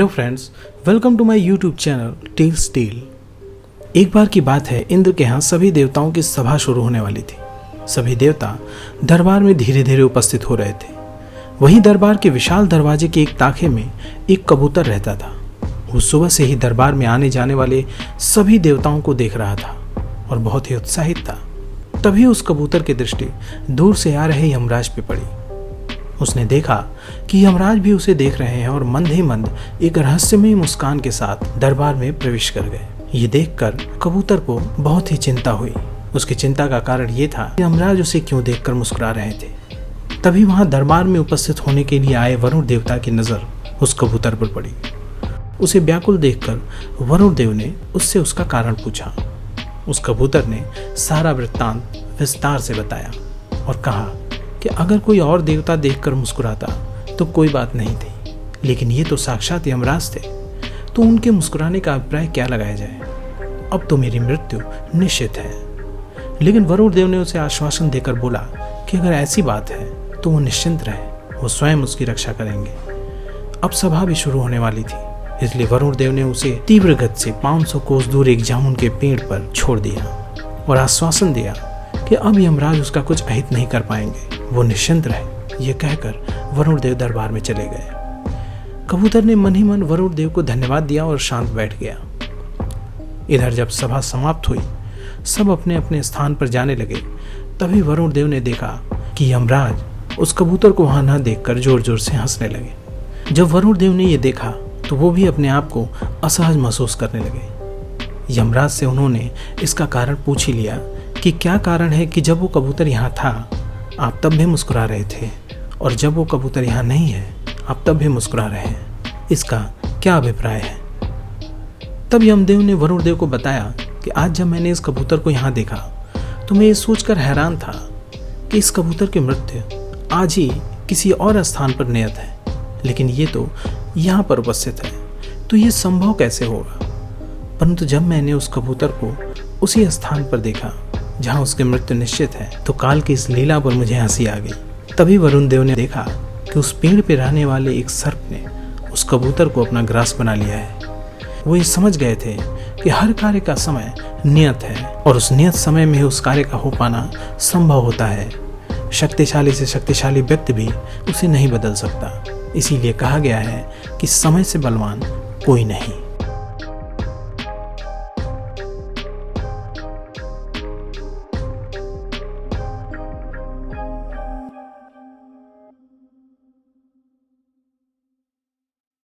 Hello friends, welcome to my YouTube channel tales tell. एक बार की बात है, इंद्र के यहाँ सभी देवताओं की सभा शुरू होने वाली थी। सभी देवता दरबार में धीरे धीरे उपस्थित हो रहे थे। वहीं दरबार के विशाल दरवाजे के एक ताखे में एक कबूतर रहता था। वो सुबह से ही दरबार में आने जाने वाले सभी देवताओं को देख रहा था और बहुत ही उत्साहित था। तभी उस कबूतर की दृष्टि दूर से आ रहे यमराज पे पड़ी। उसने देखा कि यमराज भी उसे देख रहे हैं और मंद ही मंद एक रहस्यमयी मुस्कान के साथ दरबार में प्रवेश कर गए। ये देखकर कबूतर को बहुत ही चिंता हुई। उसकी चिंता का कारण ये था कि यमराज उसे क्यों देखकर मुस्कुरा रहे थे। तभी वहां दरबार में उपस्थित होने के लिए आए वरुण देवता की नजर उस कबूतर पर पड़ी। उसे व्याकुल देखकर वरुण देव ने उससे उसका कारण पूछा। उस कबूतर ने सारा वृत्तांत विस्तार से बताया और कहा कि अगर कोई और देवता देखकर मुस्कुराता तो कोई बात नहीं थी, लेकिन ये तो साक्षात यमराज थे, तो उनके मुस्कुराने का अभिप्राय क्या लगाया जाए। अब तो मेरी मृत्यु निश्चित है। लेकिन वरुण देव ने उसे आश्वासन देकर बोला कि अगर ऐसी बात है तो वो निश्चिंत रहे, वो स्वयं उसकी रक्षा करेंगे। अब सभा भी शुरू होने वाली थी, इसलिए वरुण देव ने उसे तीव्र गति से 500 कोस दूर एक जामुन के पेड़ पर छोड़ दिया और आश्वासन दिया कि अब यमराज उसका कुछ अहित नहीं कर पाएंगे, वो निश्चिंत रहे। ये कहकर वरुण देव दरबार में चले गए। कबूतर ने मन ही मन वरुण देव को धन्यवाद दिया और शांत बैठ गया। इधर जब सभा समाप्त हुई, सब अपने अपने स्थान पर जाने लगे। तभी वरुण देव ने देखा कि यमराज उस कबूतर को वहां न देखकर जोर जोर से हंसने लगे। जब वरुण देव ने यह देखा तो वो भी अपने आप को असहज महसूस करने लगे। यमराज से उन्होंने इसका कारण पूछ ही लिया कि क्या कारण है कि जब वो कबूतर यहाँ था आप तब भी मुस्कुरा रहे थे, और जब वो कबूतर यहाँ नहीं है आप तब भी मुस्कुरा रहे हैं। इसका क्या अभिप्राय है। तब यमदेव ने वरुण देव को बताया कि आज जब मैंने इस कबूतर को यहाँ देखा तो मैं ये सोचकर हैरान था कि इस कबूतर की मृत्यु आज ही किसी और स्थान पर नियत है, लेकिन ये तो यहाँ पर उपस्थित है, तो ये संभव कैसे होगा। परंतु जब मैंने उस कबूतर को उसी स्थान पर देखा जहाँ उसकी मृत्यु निश्चित है, तो काल की इस लीला पर मुझे हंसी आ गई। तभी वरुण देव ने देखा कि उस पेड़ पे रहने वाले एक सर्प ने उस कबूतर को अपना ग्रास बना लिया है। वो ये समझ गए थे कि हर कार्य का समय नियत है और उस नियत समय में उस कार्य का हो पाना संभव होता है। शक्तिशाली से शक्तिशाली व्यक्ति भी उसे नहीं बदल सकता। इसीलिए कहा गया है कि समय से बलवान कोई नहीं।